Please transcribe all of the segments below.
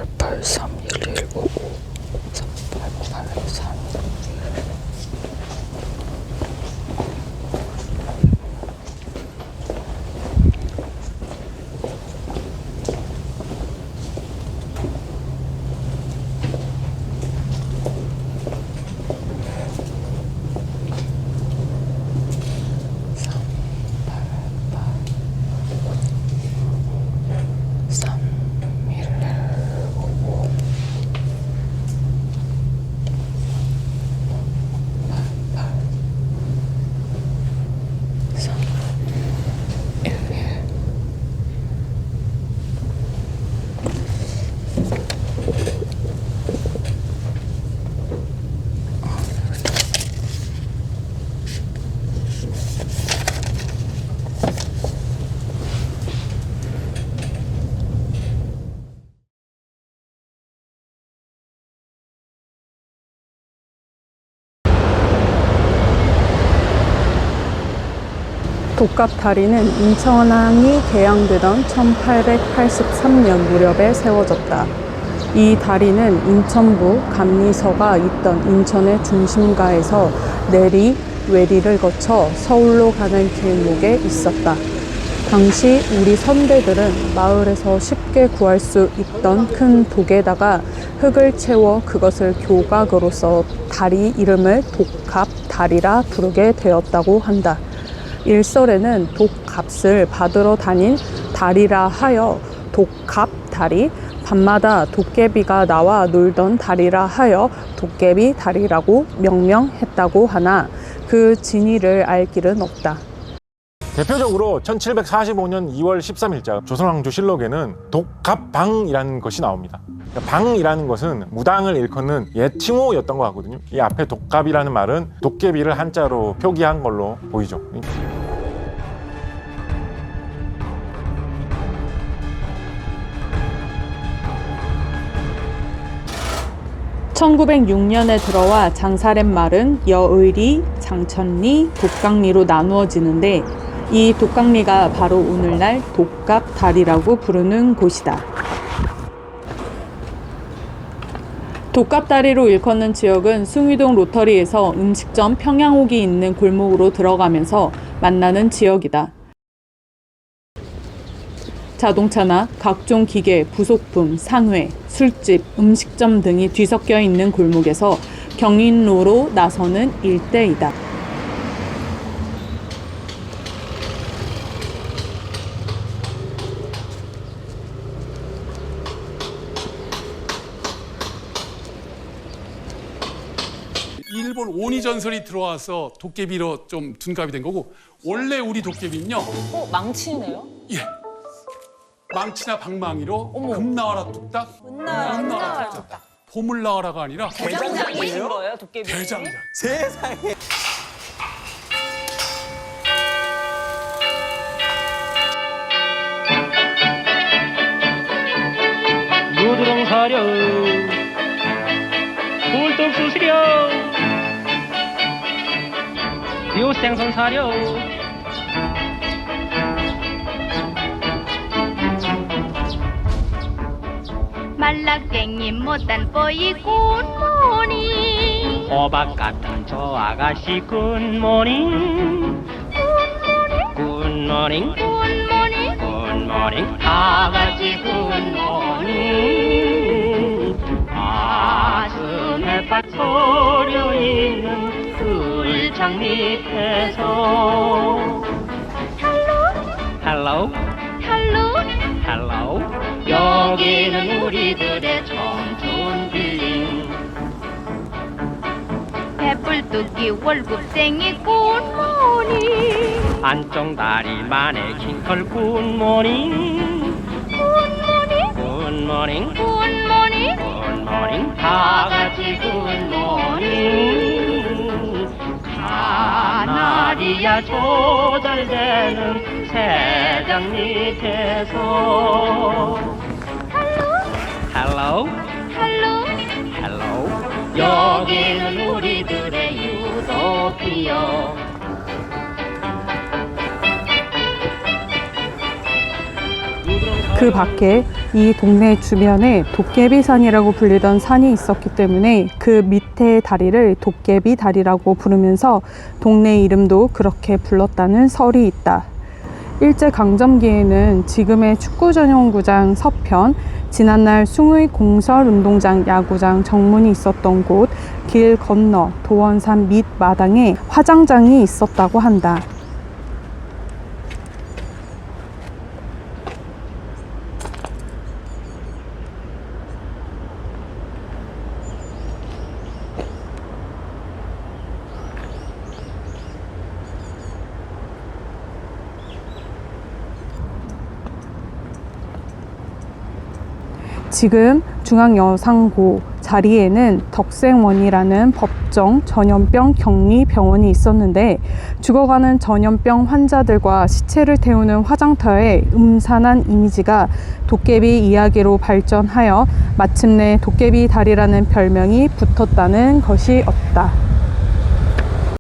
38831155 3883 독갑다리는 인천항이 개항되던 1883년 무렵에 세워졌다. 이 다리는 인천부 감리서가 있던 인천의 중심가에서 내리 외리를 거쳐 서울로 가는 길목에 있었다. 당시 우리 선대들은 마을에서 쉽게 구할 수 있던 큰 독에다가 흙을 채워 그것을 교각으로 써 다리 이름을 독갑다리라 부르게 되었다고 한다. 일설에는 독값을 받으러 다닌 다리라 하여 독갑다리, 밤마다 도깨비가 나와 놀던 다리라 하여 도깨비 다리라고 명명했다고 하나 그 진위를 알 길은 없다. 대표적으로 1745년 2월 13일자 조선왕조실록에는 독갑방이라는 것이 나옵니다. 방이라는 것은 무당을 일컫는 옛 칭호였던 것 같거든요. 이 앞에 독갑이라는 말은 도깨비를 한자로 표기한 걸로 보이죠. 1906년에 들어와 장사렛 말은 여의리, 장천리, 독강리로 나누어지는데 이 독강리가 바로 오늘날 독갑다리라고 부르는 곳이다. 독갑다리로 일컫는 지역은 숭이동 로터리에서 음식점 평양옥이 있는 골목으로 들어가면서 만나는 지역이다. 자동차나 각종 기계, 부속품, 상회, 술집, 음식점 등이 뒤섞여 있는 골목에서 경인로로 나서는 일대이다. 일본 오니전설이 들어와서 도깨비로 좀 둔갑이 된 거고 원래 우리 도깨비는요. 망치네요? 예. 망치나 방망이로 어머. 금 나와라 뚝딱, 은 나와라 뚝딱. 보물 나와라가 아니라 대장장이신 거예요, 도깨비? 대장장. 세상에. 누드렁 사려 굴뚝 쑤시려 비오생선 사려 말라깽이 못한 뽀이 굿모닝 호박 같은 저 아가씨 굿모닝 굿모닝 굿모닝 굿모닝 아가씨 굿모닝 가슴에 딱 서려 있는 글창 밑에서 헬로 할로 헬로 여기는 우리들의 청춘 빌링 배불뚝이 월급쟁이 굿모닝 안쪽 다리만의 긴털 굿모닝 굿모닝 굿모닝 굿모닝 다같이 굿모닝 가나리야 조절되는 새장 밑에서 헬로 할로 헬로 여기는 우리들의 유토피아 그 밖에 이 동네 주변에 도깨비산이라고 불리던 산이 있었기 때문에 그 밑에 다리를 도깨비 다리라고 부르면서 동네 이름도 그렇게 불렀다는 설이 있다. 일제강점기에는 지금의 축구 전용구장 서편, 지난날 숭의 공설운동장 야구장 정문이 있었던 곳, 길 건너 도원산 밑 마당에 화장장이 있었다고 한다. 지금 중앙여상고 자리에는 덕생원이라는 법정 전염병 격리 병원이 있었는데 죽어가는 전염병 환자들과 시체를 태우는 화장터의 음산한 이미지가 도깨비 이야기로 발전하여 마침내 도깨비 다리라는 별명이 붙었다는 것이 없다.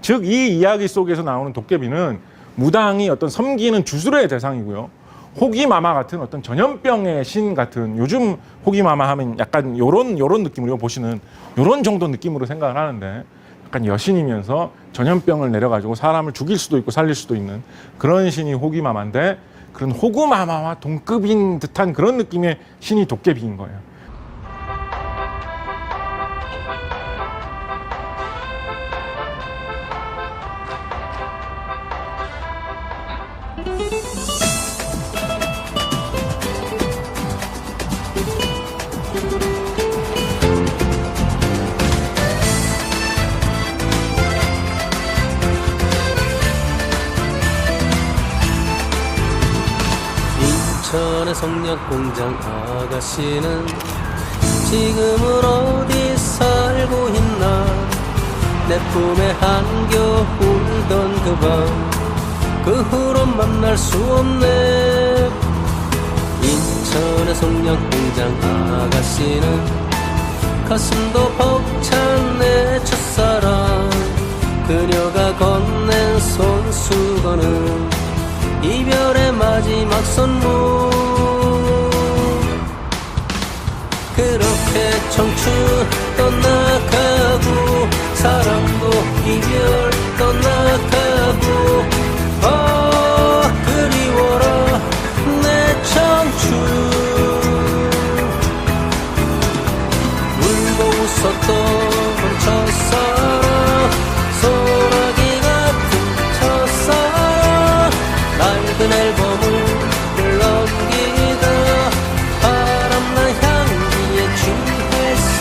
즉 이 이야기 속에서 나오는 도깨비는 무당이 어떤 섬기는 주술의 대상이고요. 호기마마 같은 어떤 전염병의 신 같은, 요즘 호기마마 하면 약간 요런 느낌으로 보시는 요런 정도 느낌으로 생각을 하는데, 약간 여신이면서 전염병을 내려가지고 사람을 죽일 수도 있고 살릴 수도 있는 그런 신이 호기마마인데, 그런 호구마마와 동급인 듯한 그런 느낌의 신이 도깨비인 거예요. 인천의 성냥공장 아가씨는 지금은 어디 살고 있나. 내 품에 한겨 울던 그 밤 그 후로 만날 수 없네. 인천의 성냥공장 아가씨는 가슴도 벅찬 내 첫사랑. 그녀가 건넨 손수건은 이별의 마지막 선물. 그렇게 청춘 떠나가고 사랑도 이별 떠나가고 그리워라 내 청춘. 울고 웃었던 첫사랑, 소나기 같은 첫사랑. 낡은 앨범을 넘기다 바람난 향기에 취했어.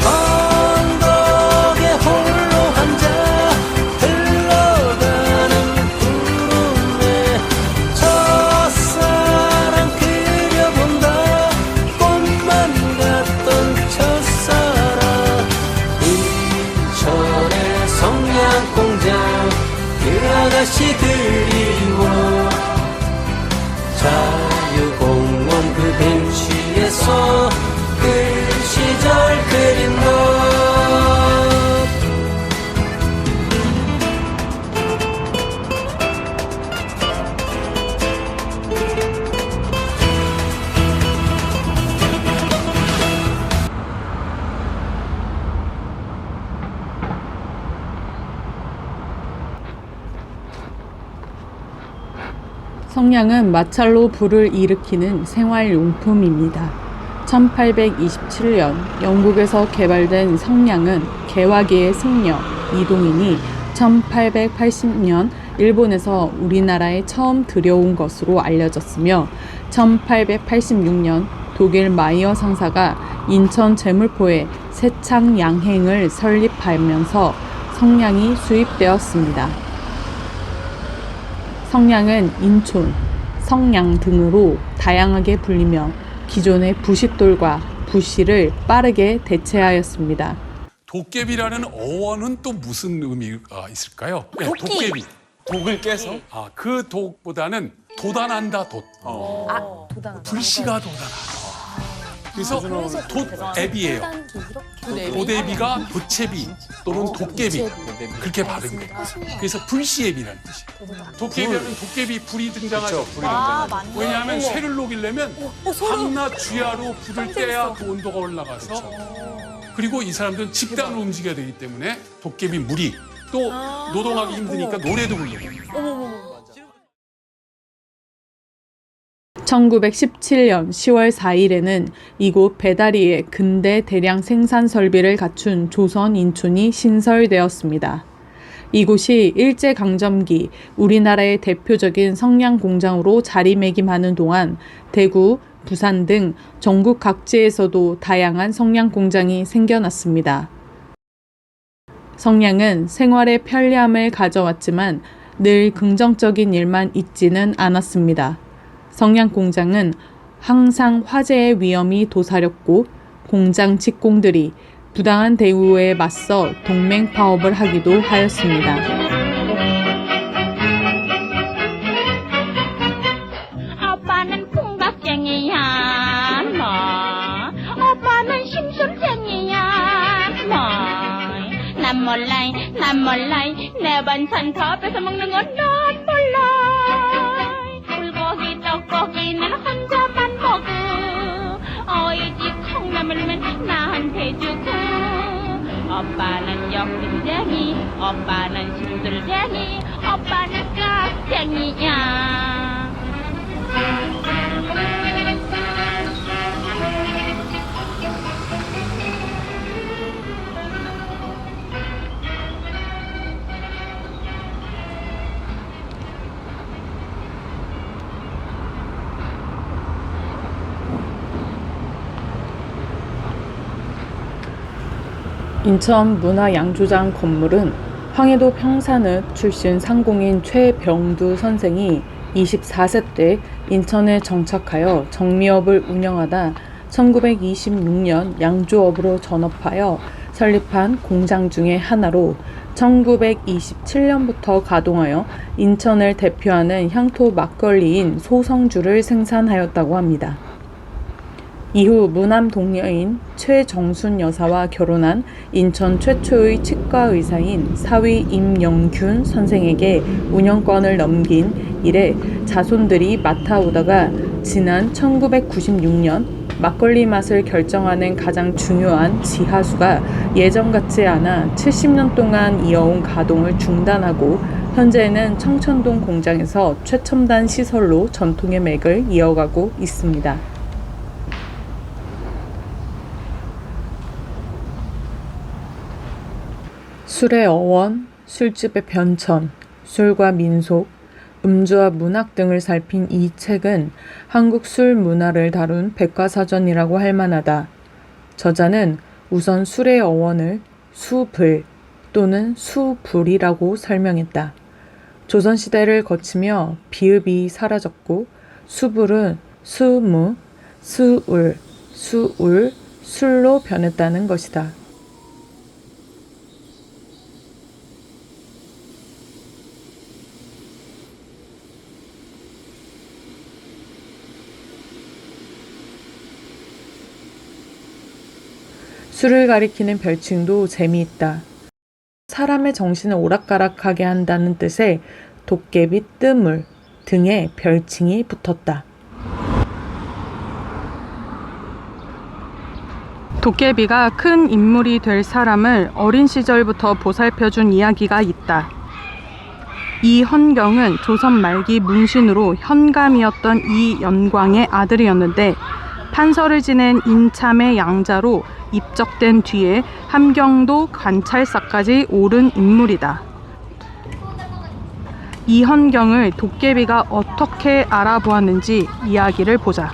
언덕에 홀로 앉아 흘러가는 구름에 첫사랑 그려본다. 꽃만 같던 첫사랑. 인천의 성냥공장 그 아가씨 그리워. 자유공원 그 벤치에서 그 시절 그린 너. 성냥은 마찰로 불을 일으키는 생활용품입니다. 1827년 영국에서 개발된 성냥은 개화기의 승려 이동인이 1880년 일본에서 우리나라에 처음 들여온 것으로 알려졌으며 1886년 독일 마이어 상사가 인천 제물포에 세창 양행을 설립하면서 성냥이 수입되었습니다. 성냥은 인촌, 성냥 등으로 다양하게 불리며 기존의 부싯돌과 부시를 빠르게 대체하였습니다. 도깨비라는 어원은 또 무슨 의미가 있을까요? 네, 도깨비. 독을 깨서? 그 독보다는 도단한다, 돛. 도단. 불씨가 도단하다. 그래서 돛앱이에요. 도대비가 도채비 또는 도깨비 그렇게 발음이 돼요. 그래서 불시앱이라는 뜻이에요. 도깨비하면 도깨비 불이 등장하죠. 왜냐하면 쇠를 녹이려면 밤낮 주야로 불을 떼야 그 온도가 올라가서 그리고 이 사람들은 집단으로 움직여야 되기 때문에 도깨비 무리 또 노동하기 힘드니까 노래도 불러요. 1917년 10월 4일에는 이곳 배다리에 근대 대량 생산 설비를 갖춘 조선 인촌이 신설되었습니다. 이곳이 일제강점기 우리나라의 대표적인 성냥 공장으로 자리매김하는 동안 대구, 부산 등 전국 각지에서도 다양한 성냥 공장이 생겨났습니다. 성냥은 생활의 편리함을 가져왔지만 늘 긍정적인 일만 있지는 않았습니다. 성냥 공장은 항상 화재의 위험이 도사렸고 공장 직공들이 부당한 대우에 맞서 동맹 파업을 하기도 하였습니다. 아빠는 풍각쟁이야 뭐 오빠는 심술쟁이야 뭐 난 몰라 내 반찬 다 뺏어 먹는 건 난 몰라 불고기 떡볶이는 혼자만 먹어 어이 집 콩나물면 나한테 주고 오빠는 욕심쟁이 오빠는 심술쟁이 오빠는 깍쟁이야 인천 문화양조장 건물은 황해도 평산읍 출신 상공인 최병두 선생이 24세 때 인천에 정착하여 정미업을 운영하다 1926년 양조업으로 전업하여 설립한 공장 중의 하나로 1927년부터 가동하여 인천을 대표하는 향토 막걸리인 소성주를 생산하였다고 합니다. 이후 무남 동녀인 최정순 여사와 결혼한 인천 최초의 치과 의사인 사위 임영균 선생에게 운영권을 넘긴 이래 자손들이 맡아오다가 지난 1996년 막걸리 맛을 결정하는 가장 중요한 지하수가 예전 같지 않아 70년 동안 이어온 가동을 중단하고 현재는 청천동 공장에서 최첨단 시설로 전통의 맥을 이어가고 있습니다. 술의 어원, 술집의 변천, 술과 민속, 음주와 문학 등을 살핀 이 책은 한국 술 문화를 다룬 백과사전이라고 할 만하다. 저자는 우선 술의 어원을 수불 또는 수불이라고 설명했다. 조선시대를 거치며 비읍이 사라졌고 수불은 수무, 수울, 수울, 술로 변했다는 것이다. 술을 가리키는 별칭도 재미있다. 사람의 정신을 오락가락하게 한다는 뜻의 도깨비 뜨물 등의 별칭이 붙었다. 도깨비가 큰 인물이 될 사람을 어린 시절부터 보살펴준 이야기가 있다. 이헌경은 조선 말기 문신으로 현감이었던 이연광의 아들이었는데 판서를 지낸 인참의 양자로 입적된 뒤에 함경도 관찰사까지 오른 인물이다. 이헌경을 도깨비가 어떻게 알아보았는지 이야기를 보자.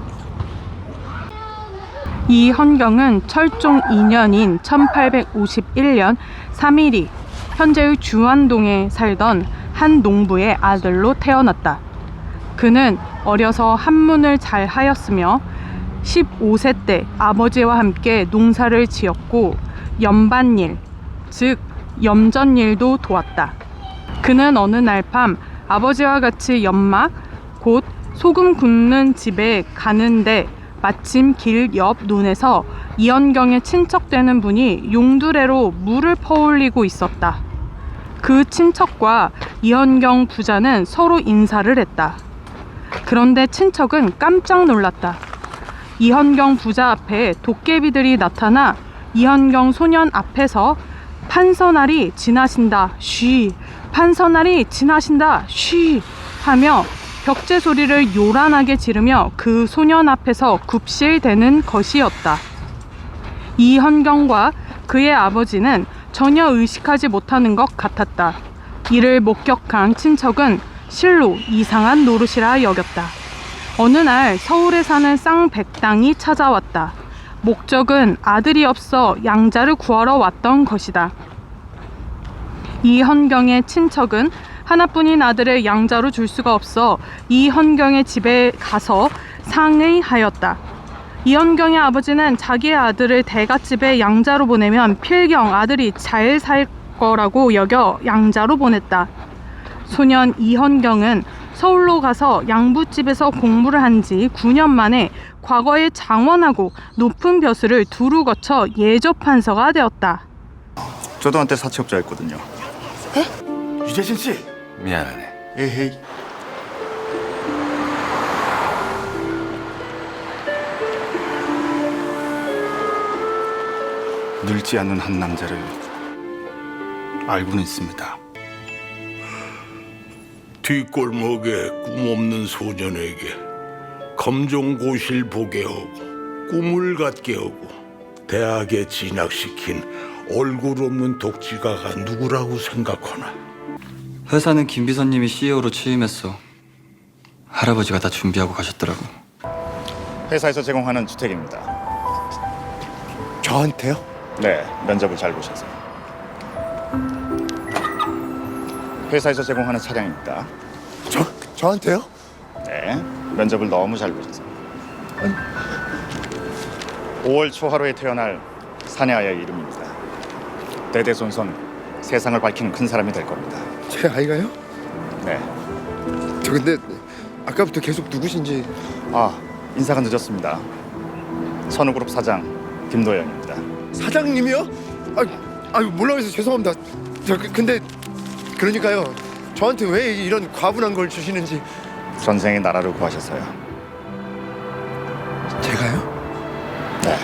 이헌경은 철종 2년인 1851년 3일이 현재의 주안동에 살던 한 농부의 아들로 태어났다. 그는 어려서 한문을 잘 하였으며 15세 때 아버지와 함께 농사를 지었고 염반일, 즉 염전일도 도왔다. 그는 어느 날 밤 아버지와 같이 연막, 곧 소금 굽는 집에 가는데 마침 길 옆 논에서 이현경의 친척 되는 분이 용두레로 물을 퍼올리고 있었다. 그 친척과 이현경 부자는 서로 인사를 했다. 그런데 친척은 깜짝 놀랐다. 이현경 부자 앞에 도깨비들이 나타나 이현경 소년 앞에서 판서날이 지나신다 쉬, 판서날이 지나신다 쉬 하며 벽제 소리를 요란하게 지르며 그 소년 앞에서 굽실대는 것이었다. 이현경과 그의 아버지는 전혀 의식하지 못하는 것 같았다. 이를 목격한 친척은 실로 이상한 노릇이라 여겼다. 어느 날 서울에 사는 쌍백당이 찾아왔다. 목적은 아들이 없어 양자를 구하러 왔던 것이다. 이현경의 친척은 하나뿐인 아들을 양자로 줄 수가 없어 이현경의 집에 가서 상의하였다. 이현경의 아버지는 자기의 아들을 대갓집에 양자로 보내면 필경 아들이 잘 살 거라고 여겨 양자로 보냈다. 소년 이현경은 서울로 가서 양부집에서 공부를 한 지 9년 만에 과거의 장원하고 높은 벼슬을 두루 거쳐 예조판서가 되었다. 저도 한때 사채업자였거든요. 유재진 씨. 미안하네. 에헤이. 늙지 않는 한 남자를 알고는 있습니다. 뒷골목에 꿈없는 소년에게 검정고시를 보게 하고 꿈을 갖게 하고 대학에 진학시킨 얼굴 없는 독지가가 누구라고 생각하나? 회사는 김 비서님이 CEO로 취임했어. 할아버지가 다 준비하고 가셨더라고. 회사에서 제공하는 주택입니다. 저한테요? 네, 면접을 잘 보셔서. 회사에서 제공하는 차량입니다. 저한테요? 네, 면접을 너무 잘 보셔서. 5월 초하루에 태어날 사내아이의 이름입니다. 대대손손 세상을 밝히는 큰 사람이 될 겁니다. 제 아이가요? 네. 저 근데 아까부터 계속 누구신지. 인사가 늦었습니다. 선우그룹 사장 김도현입니다. 사장님이요? 몰라서 죄송합니다. 근데 그러니까요. 저한테 왜 이런 과분한 걸 주시는지. 전생에 나라를 구하셨어요. 제가요? 네.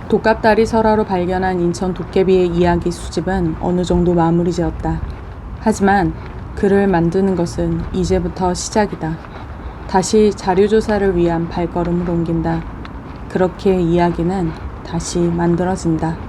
독갑다리 설화로 발견한 인천 도깨비의 이야기 수집은 어느 정도 마무리 지었다. 하지만 글을 만드는 것은 이제부터 시작이다. 다시 자료조사를 위한 발걸음을 옮긴다. 그렇게 이야기는 다시 만들어진다.